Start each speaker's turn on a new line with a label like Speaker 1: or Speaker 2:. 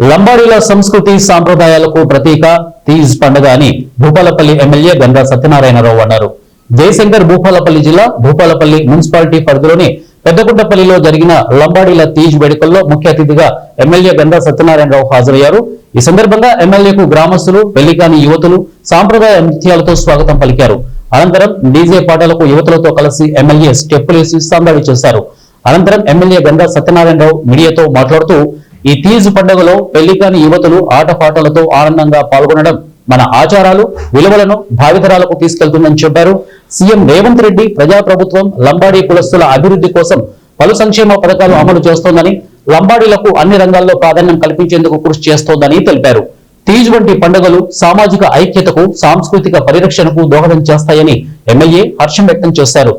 Speaker 1: లంబాడీల సంస్కృతి సాంప్రదాయాలకు ప్రతీక తీజ్ పండుగ అని భూపాలపల్లి ఎమ్మెల్యే గంగా సత్యనారాయణరావు అన్నారు. జయశంకర్ భూపాలపల్లి జిల్లా భూపాలపల్లి మున్సిపాలిటీ పరిధిలోని పెద్దగుంటపల్లిలో జరిగిన లంబాడీల తీజ్ వేడుకల్లో ముఖ్య అతిథిగా ఎమ్మెల్యే గంగా సత్యనారాయణరావు హాజరయ్యారు. ఈ సందర్భంగా ఎమ్మెల్యేకు గ్రామస్తులు, పెళ్లికాని యువతులు సాంప్రదాయ నృత్యాలతో స్వాగతం పలికారు. అనంతరం డీజే పాటలకు యువతులతో కలిసి ఎమ్మెల్యే స్టెప్పులేసి సందడి చేశారు. అనంతరం ఎమ్మెల్యే గంగా సత్యనారాయణరావు మీడియాతో మాట్లాడుతూ ఈ తీజ్ పండుగలో పెళ్లికాని యువతులు ఆటపాటలతో ఆనందంగా పాల్గొనడం మన ఆచారాలు, విలువలను భావితరాలకు తీసుకెళ్తుందని చెప్పారు. సీఎం రేవంత్ రెడ్డి ప్రజాప్రభుత్వం లంబాడీ కులస్తుల అభివృద్ధి కోసం పలు సంక్షేమ పథకాలు అమలు చేస్తోందని, లంబాడీలకు అన్ని రంగాల్లో ప్రాధాన్యం కల్పించేందుకు కృషి చేస్తోందని తెలిపారు. తీజ్ వంటి పండుగలు సామాజిక ఐక్యతకు, సాంస్కృతిక పరిరక్షణకు దోహదం చేస్తాయని ఎమ్మెల్యే హర్షం వ్యక్తం చేశారు.